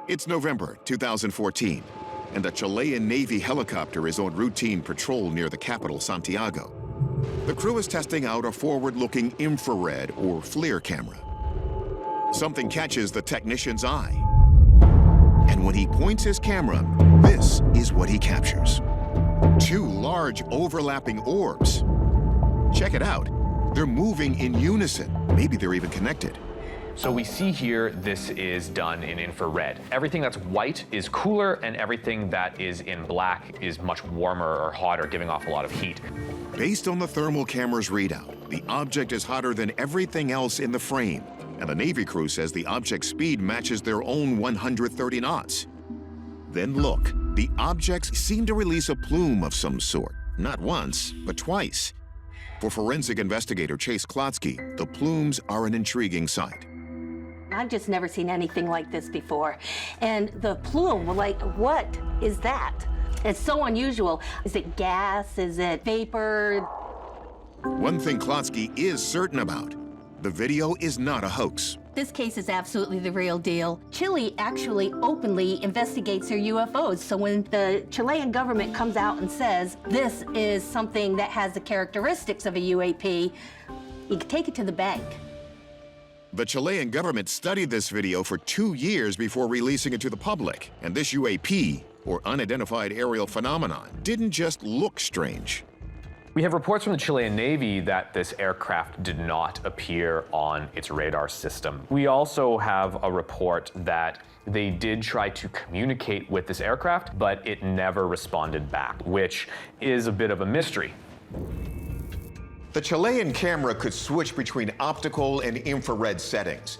It's November 2014, and a Chilean Navy helicopter is on routine patrol near the capital, Santiago. The crew is testing out a forward-looking infrared or FLIR camera. Something catches the technician's eye. And when he points his camera, this is what he captures. Two large overlapping orbs. Check it out. They're moving in unison. Maybe they're even connected. So we see here, this is done in infrared. Everything that's white is cooler, and everything that is in black is much warmer or hotter, giving off a lot of heat. Based on the thermal camera's readout, the object is hotter than everything else in the frame, and the Navy crew says the object's speed matches their own 130 knots. Then look, the objects seem to release a plume of some sort, not once, but twice. For forensic investigator Chase Klotsky, the plumes are an intriguing sight. I've just never seen anything like this before. And the plume, like, what is that? It's so unusual. Is it gas? Is it vapor? One thing Klotsky is certain about, the video is not a hoax. This case is absolutely the real deal. Chile actually openly investigates their UFOs. So when the Chilean government comes out and says, this is something that has the characteristics of a UAP, you can take it to the bank. The Chilean government studied this video for 2 years before releasing it to the public, and this UAP, or unidentified aerial phenomenon, didn't just look strange. We have reports from the Chilean Navy that this aircraft did not appear on its radar system. We also have a report that they did try to communicate with this aircraft, but it never responded back, which is a bit of a mystery. The Chilean camera could switch between optical and infrared settings.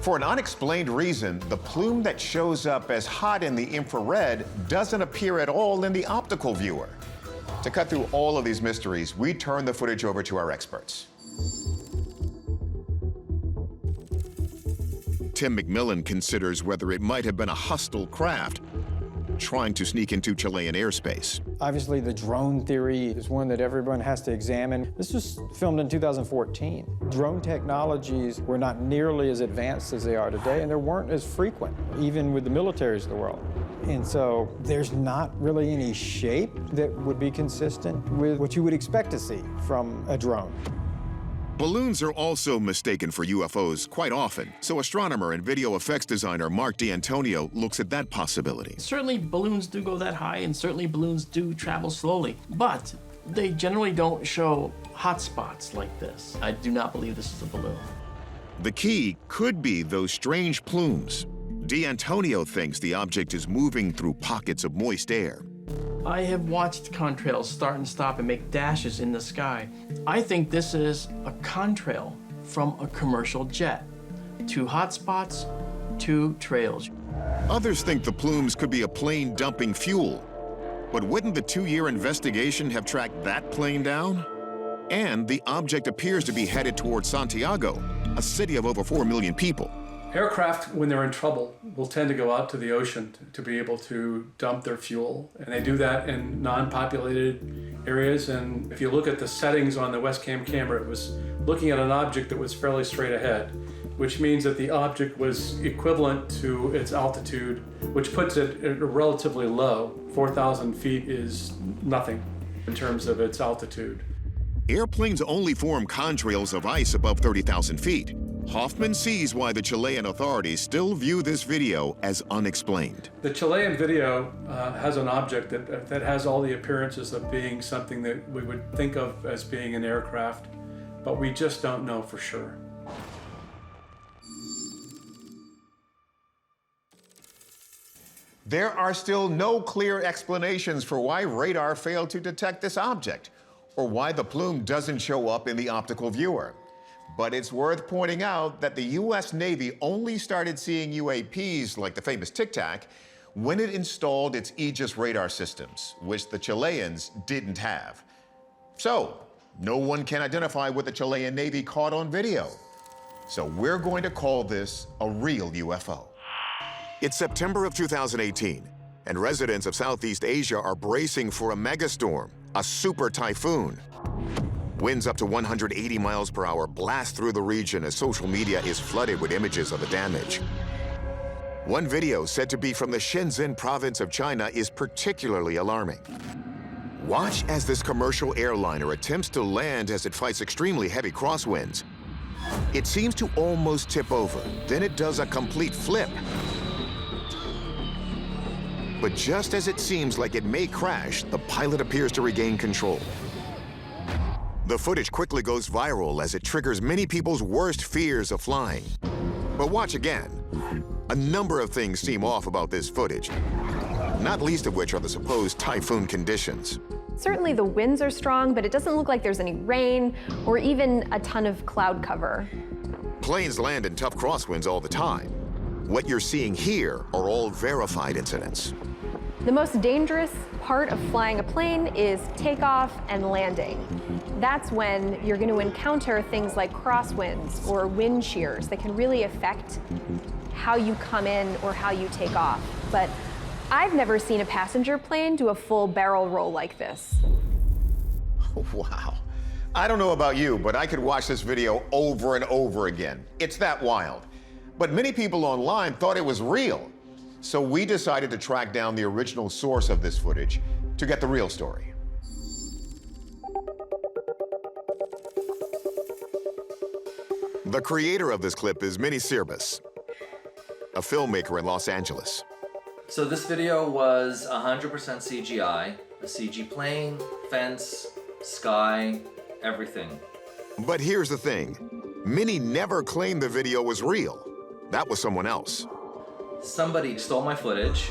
For an unexplained reason, the plume that shows up as hot in the infrared doesn't appear at all in the optical viewer. To cut through all of these mysteries, we turn the footage over to our experts. Tim McMillan considers whether it might have been a hostile craft trying to sneak into Chilean airspace. Obviously, the drone theory is one that everyone has to examine. This was filmed in 2014. Drone technologies were not nearly as advanced as they are today, and they weren't as frequent, even with the militaries of the world. And so there's not really any shape that would be consistent with what you would expect to see from a drone. Balloons are also mistaken for UFOs quite often, so astronomer and video effects designer Mark D'Antonio looks at that possibility. Certainly balloons do go that high, and certainly balloons do travel slowly, but they generally don't show hot spots like this. I do not believe this is a balloon. The key could be those strange plumes. D'Antonio thinks the object is moving through pockets of moist air. I have watched contrails start and stop and make dashes in the sky. I think this is a contrail from a commercial jet. 2 hot spots, 2 trails. Others think the plumes could be a plane dumping fuel. But wouldn't the 2-year investigation have tracked that plane down? And the object appears to be headed towards Santiago, a city of over 4 million people. Aircraft, when they're in trouble, will tend to go out to the ocean to be able to dump their fuel. And they do that in non-populated areas. And if you look at the settings on the Westcam camera, it was looking at an object that was fairly straight ahead, which means that the object was equivalent to its altitude, which puts it at a relatively low. 4,000 feet is nothing in terms of its altitude. Airplanes only form contrails of ice above 30,000 feet. Hoffman sees why the Chilean authorities still view this video as unexplained. The Chilean video has an object that has all the appearances of being something that we would think of as being an aircraft, but we just don't know for sure. There are still no clear explanations for why radar failed to detect this object, or why the plume doesn't show up in the optical viewer. But it's worth pointing out that the U.S. Navy only started seeing UAPs, like the famous Tic Tac, when it installed its Aegis radar systems, which the Chileans didn't have. So, no one can identify what the Chilean Navy caught on video. So we're going to call this a real UFO. It's September of 2018, and residents of Southeast Asia are bracing for a megastorm, a super typhoon. Winds up to 180 miles per hour blast through the region as social media is flooded with images of the damage. One video, said to be from the Shenzhen province of China, is particularly alarming. Watch as this commercial airliner attempts to land as it fights extremely heavy crosswinds. It seems to almost tip over, then it does a complete flip. But just as it seems like it may crash, the pilot appears to regain control. The footage quickly goes viral as it triggers many people's worst fears of flying. But watch again. A number of things seem off about this footage, not least of which are the supposed typhoon conditions. Certainly the winds are strong, but it doesn't look like there's any rain or even a ton of cloud cover. Planes land in tough crosswinds all the time. What you're seeing here are all verified incidents. The most dangerous part of flying a plane is takeoff and landing. That's when you're going to encounter things like crosswinds or wind shears that can really affect how you come in or how you take off. But I've never seen a passenger plane do a full barrel roll like this. Wow. I don't know about you, but I could watch this video over and over again. It's that wild. But many people online thought it was real. So we decided to track down the original source of this footage to get the real story. The creator of this clip is Minnie Sirbis, a filmmaker in Los Angeles. So this video was 100% CGI, a CG plane, fence, sky, everything. But here's the thing. Minnie never claimed the video was real. That was someone else. Somebody stole my footage.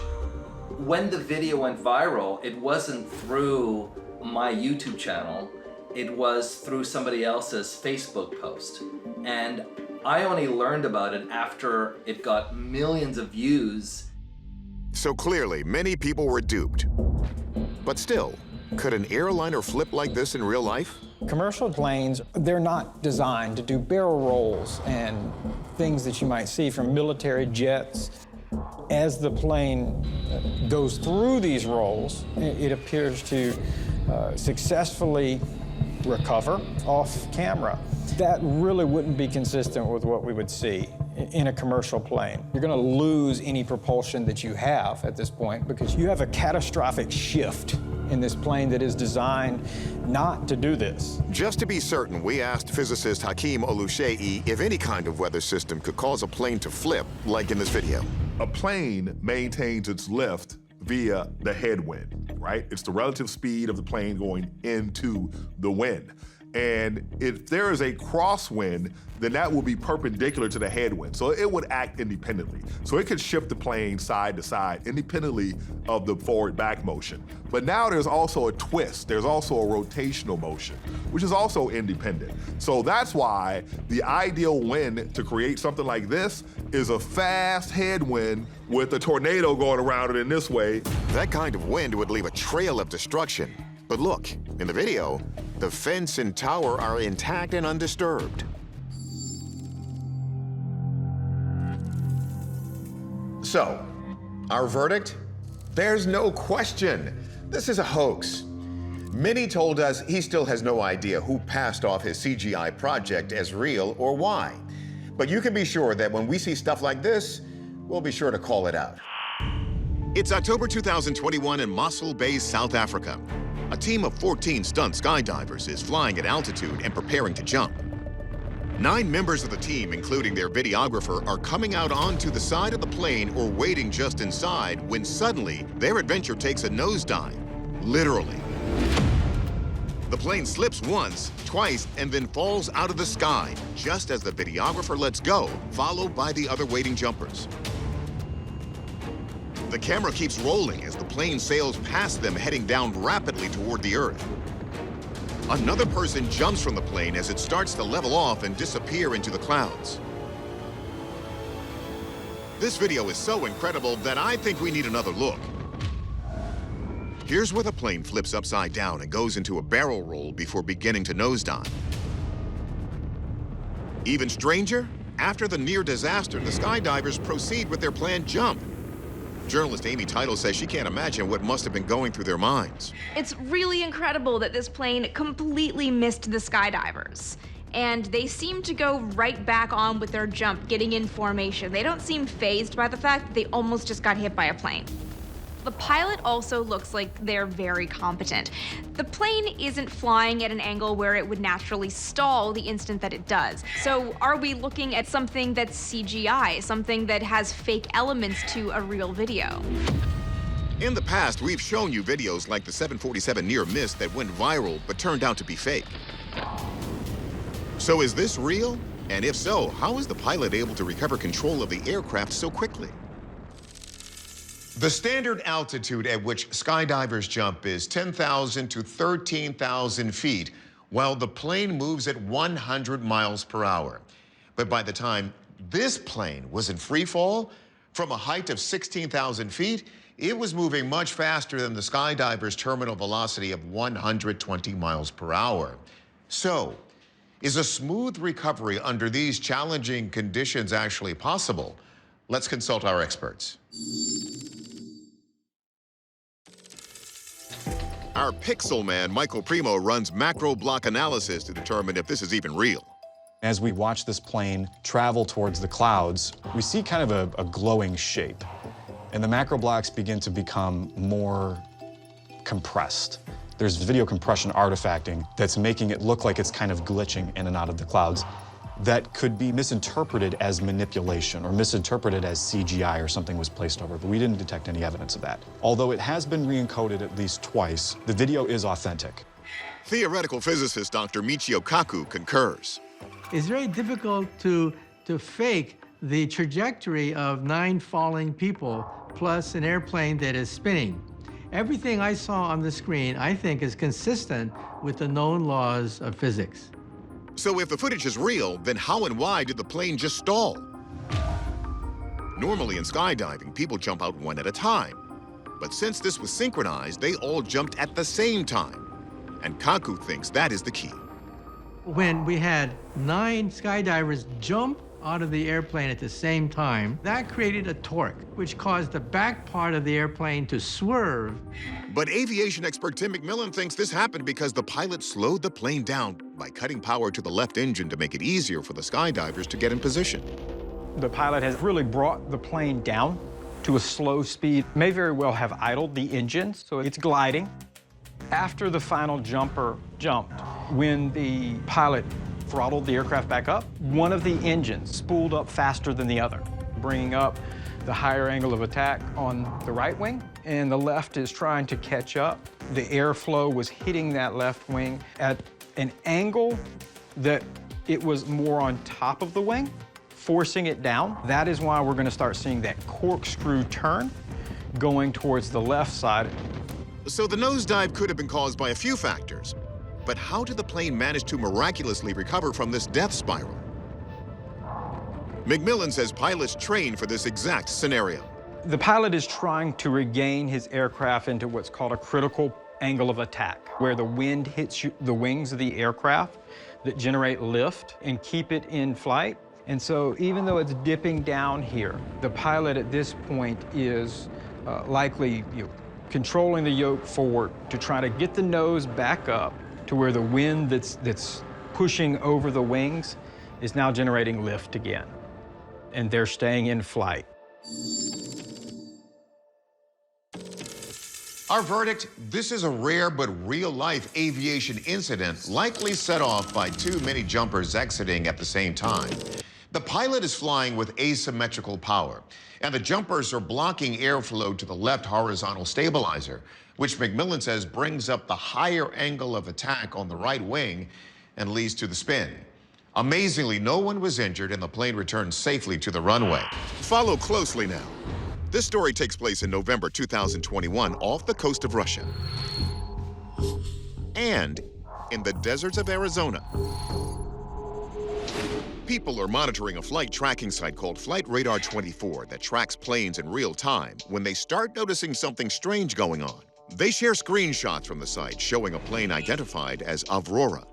When the video went viral, it wasn't through my YouTube channel. It was through somebody else's Facebook post. And I only learned about it after it got millions of views. So clearly, many people were duped. But still, could an airliner flip like this in real life? Commercial planes, they're not designed to do barrel rolls and things that you might see from military jets. As the plane goes through these rolls, it appears to successfully recover off camera. That really wouldn't be consistent with what we would see in a commercial plane. You're going to lose any propulsion that you have at this point because you have a catastrophic shift in this plane that is designed not to do this. Just to be certain, we asked physicist Hakeem Oluseyi if any kind of weather system could cause a plane to flip, like in this video. A plane maintains its lift via the headwind, right? It's the relative speed of the plane going into the wind. And if there is a crosswind, then that will be perpendicular to the headwind. So it would act independently. So it could shift the plane side to side independently of the forward back motion. But now there's also a twist. There's also a rotational motion, which is also independent. So that's why the ideal wind to create something like this is a fast headwind with a tornado going around it in this way. That kind of wind would leave a trail of destruction. But look, in the video, the fence and tower are intact and undisturbed. So, our verdict? There's no question. This is a hoax. Minnie told us he still has no idea who passed off his CGI project as real or why. But you can be sure that when we see stuff like this, we'll be sure to call it out. It's October 2021 in Mossel Bay, South Africa. A team of 14 stunt skydivers is flying at altitude and preparing to jump. 9 members of the team, including their videographer, are coming out onto the side of the plane or waiting just inside when suddenly their adventure takes a nosedive, literally. The plane slips once, twice, and then falls out of the sky, just as the videographer lets go, followed by the other waiting jumpers. The camera keeps rolling as the plane sails past them, heading down rapidly toward the Earth. Another person jumps from the plane as it starts to level off and disappear into the clouds. This video is so incredible that I think we need another look. Here's where the plane flips upside down and goes into a barrel roll before beginning to nosedive. Even stranger, after the near disaster, the skydivers proceed with their planned jump. Journalist Amy Title says she can't imagine what must have been going through their minds. It's really incredible that this plane completely missed the skydivers. and they seem to go right back on with their jump, getting in formation. They don't seem fazed by the fact that they almost just got hit by a plane. The pilot also looks like they're very competent. The plane isn't flying at an angle where it would naturally stall the instant that it does. So are we looking at something that's CGI, something that has fake elements to a real video? In the past, we've shown you videos like the 747 near miss that went viral but turned out to be fake. So is this real? And if so, how is the pilot able to recover control of the aircraft so quickly? The standard altitude at which skydivers jump is 10,000 to 13,000 feet, while the plane moves at 100 miles per hour. But by the time this plane was in free fall, from a height of 16,000 feet, it was moving much faster than the skydivers' terminal velocity of 120 miles per hour. So, is a smooth recovery under these challenging conditions actually possible? Let's consult our experts. Our pixel man, Michael Primo, runs macro block analysis to determine if this is even real. As we watch this plane travel towards the clouds, we see kind of a glowing shape. And the macro blocks begin to become more compressed. There's video compression artifacting that's making it look like it's kind of glitching in and out of the clouds. That could be misinterpreted as manipulation or misinterpreted as CGI or something was placed over, but we didn't detect any evidence of that. Although it has been re-encoded at least twice, the video is authentic. Theoretical physicist Dr. Michio Kaku concurs. It's very difficult to fake the trajectory of 9 falling people plus an airplane that is spinning. Everything I saw on the screen, I think, is consistent with the known laws of physics. So if the footage is real, then how and why did the plane just stall? Normally in skydiving, people jump out one at a time. But since this was synchronized, they all jumped at the same time. And Kaku thinks that is the key. When we had 9 skydivers jump out of the airplane at the same time, that created a torque, which caused the back part of the airplane to swerve. But aviation expert Tim McMillan thinks this happened because the pilot slowed the plane down by cutting power to the left engine to make it easier for the skydivers to get in position. The pilot has really brought the plane down to a slow speed. May very well have idled the engine, so it's gliding. After the final jumper jumped, when the pilot throttled the aircraft back up, one of the engines spooled up faster than the other, bringing up the higher angle of attack on the right wing, and the left is trying to catch up. The airflow was hitting that left wing at an angle that it was more on top of the wing, forcing it down. That is why we're going to start seeing that corkscrew turn going towards the left side. So the nosedive could have been caused by a few factors. But how did the plane manage to miraculously recover from this death spiral? McMillan says pilots train for this exact scenario. The pilot is trying to regain his aircraft into what's called a critical angle of attack, where the wind hits the wings of the aircraft that generate lift and keep it in flight. And so even though it's dipping down here, the pilot at this point is likely controlling the yoke forward to try to get the nose back up to where the wind that's pushing over the wings is now generating lift again. And they're staying in flight. Our verdict, this is a rare but real-life aviation incident likely set off by too many jumpers exiting at the same time. The pilot is flying with asymmetrical power, and the jumpers are blocking airflow to the left horizontal stabilizer, which McMillan says brings up the higher angle of attack on the right wing and leads to the spin. Amazingly, no one was injured and the plane returned safely to the runway. Follow closely now. This story takes place in November 2021 off the coast of Russia and in the deserts of Arizona. People are monitoring a flight tracking site called Flight Radar 24 that tracks planes in real time when they start noticing something strange going on. They share screenshots from the site showing a plane identified as Avrora.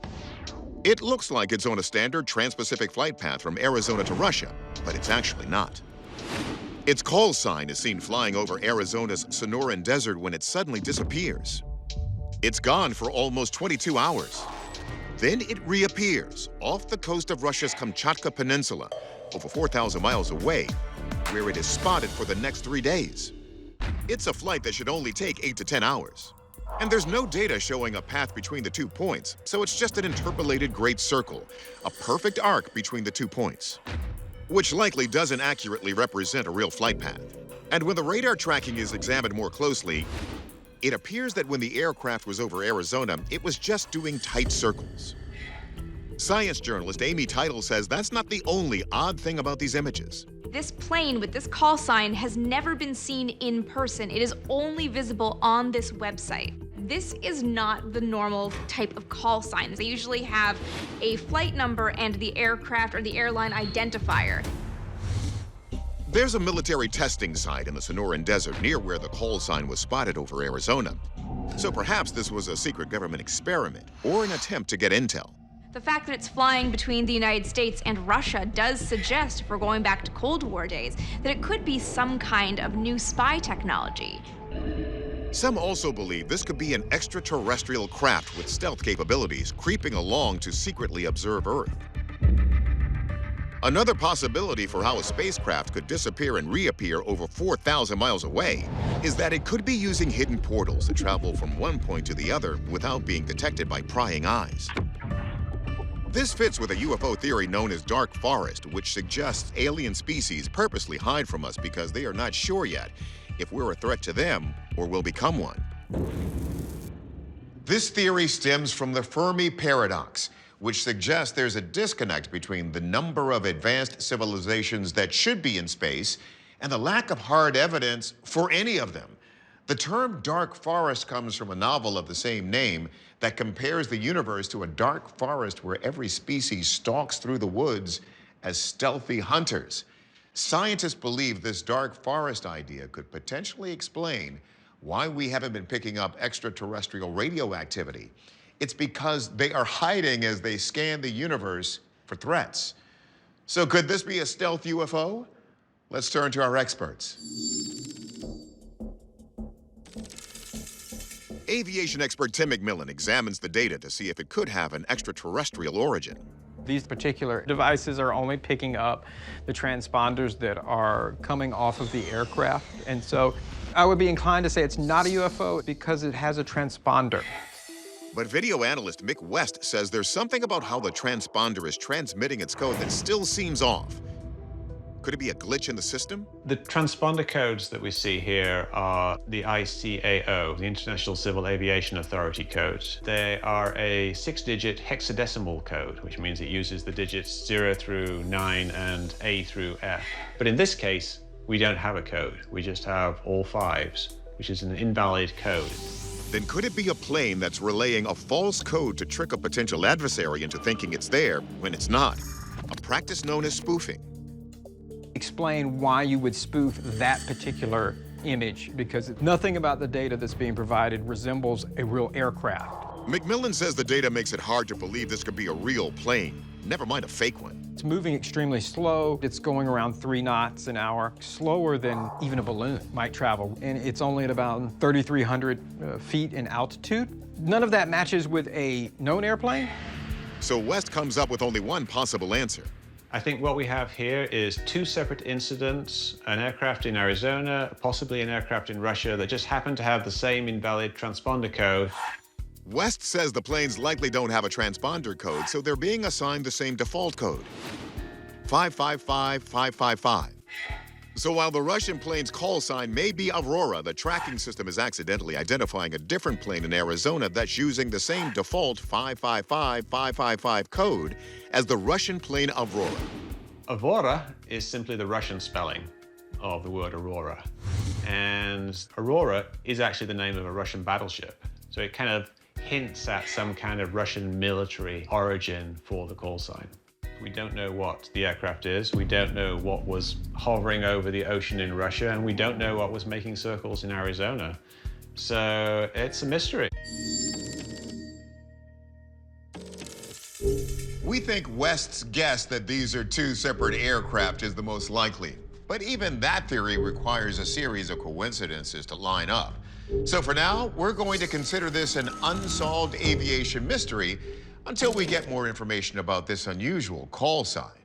It looks like it's on a standard trans-Pacific flight path from Arizona to Russia, but it's actually not. Its call sign is seen flying over Arizona's Sonoran Desert when it suddenly disappears. It's gone for almost 22 hours. Then it reappears off the coast of Russia's Kamchatka Peninsula, over 4,000 miles away, where it is spotted for the next 3 days. It's a flight that should only take 8 to 10 hours. And there's no data showing a path between the 2 points, so it's just an interpolated great circle, a perfect arc between the 2 points, which likely doesn't accurately represent a real flight path. And when the radar tracking is examined more closely, it appears that when the aircraft was over Arizona, it was just doing tight circles. Science journalist Amy Teitel says that's not the only odd thing about these images. This plane with this call sign has never been seen in person. It is only visible on this website. This is not the normal type of call signs. They usually have a flight number and the aircraft or the airline identifier. There's a military testing site in the Sonoran Desert near where the call sign was spotted over Arizona. So perhaps this was a secret government experiment or an attempt to get intel. The fact that it's flying between the United States and Russia does suggest, if we're going back to Cold War days, that it could be some kind of new spy technology. Some also believe this could be an extraterrestrial craft with stealth capabilities creeping along to secretly observe Earth. Another possibility for how a spacecraft could disappear and reappear over 4,000 miles away is that it could be using hidden portals to travel from one point to the other without being detected by prying eyes. This fits with a UFO theory known as dark forest, which suggests alien species purposely hide from us because they are not sure yet if we're a threat to them or will become one. This theory stems from the Fermi paradox, which suggests there's a disconnect between the number of advanced civilizations that should be in space and the lack of hard evidence for any of them. The term dark forest comes from a novel of the same name that compares the universe to a dark forest where every species stalks through the woods as stealthy hunters. Scientists believe this dark forest idea could potentially explain why we haven't been picking up extraterrestrial radio activity. It's because they are hiding as they scan the universe for threats. So could this be a stealth UFO? Let's turn to our experts. Aviation expert Tim McMillan examines the data to see if it could have an extraterrestrial origin. These particular devices are only picking up the transponders that are coming off of the aircraft. And so I would be inclined to say it's not a UFO because it has a transponder. But video analyst Mick West says there's something about how the transponder is transmitting its code that still seems off. Could it be a glitch in the system? The transponder codes that we see here are the ICAO, the International Civil Aviation Authority codes. They are a 6-digit hexadecimal code, which means it uses the digits 0 through 9 and A through F. But in this case, we don't have a code. We just have all 5s, which is an invalid code. Then could it be a plane that's relaying a false code to trick a potential adversary into thinking it's there when it's not? A practice known as spoofing. Explain why you would spoof that particular image, because nothing about the data that's being provided resembles a real aircraft. McMillan says the data makes it hard to believe this could be a real plane, never mind a fake one. It's moving extremely slow. It's going around 3 knots an hour, slower than even a balloon might travel. And it's only at about 3,300 feet in altitude. None of that matches with a known airplane. So West comes up with only one possible answer. I think what we have here is 2 separate incidents, an aircraft in Arizona, possibly an aircraft in Russia that just happened to have the same invalid transponder code. West says the planes likely don't have a transponder code, so they're being assigned the same default code, 555555. So while the Russian plane's call sign may be Avrora, the tracking system is accidentally identifying a different plane in Arizona that's using the same default 555555 code as the Russian plane Avrora. Avrora is simply the Russian spelling of the word Aurora. And Aurora is actually the name of a Russian battleship. So it kind of hints at some kind of Russian military origin for the call sign. We don't know what the aircraft is, we don't know what was hovering over the ocean in Russia, and we don't know what was making circles in Arizona. So it's a mystery. We think West's guess that these are 2 separate aircraft is the most likely. But even that theory requires a series of coincidences to line up. So for now, we're going to consider this an unsolved aviation mystery Until we get more information about this unusual call sign,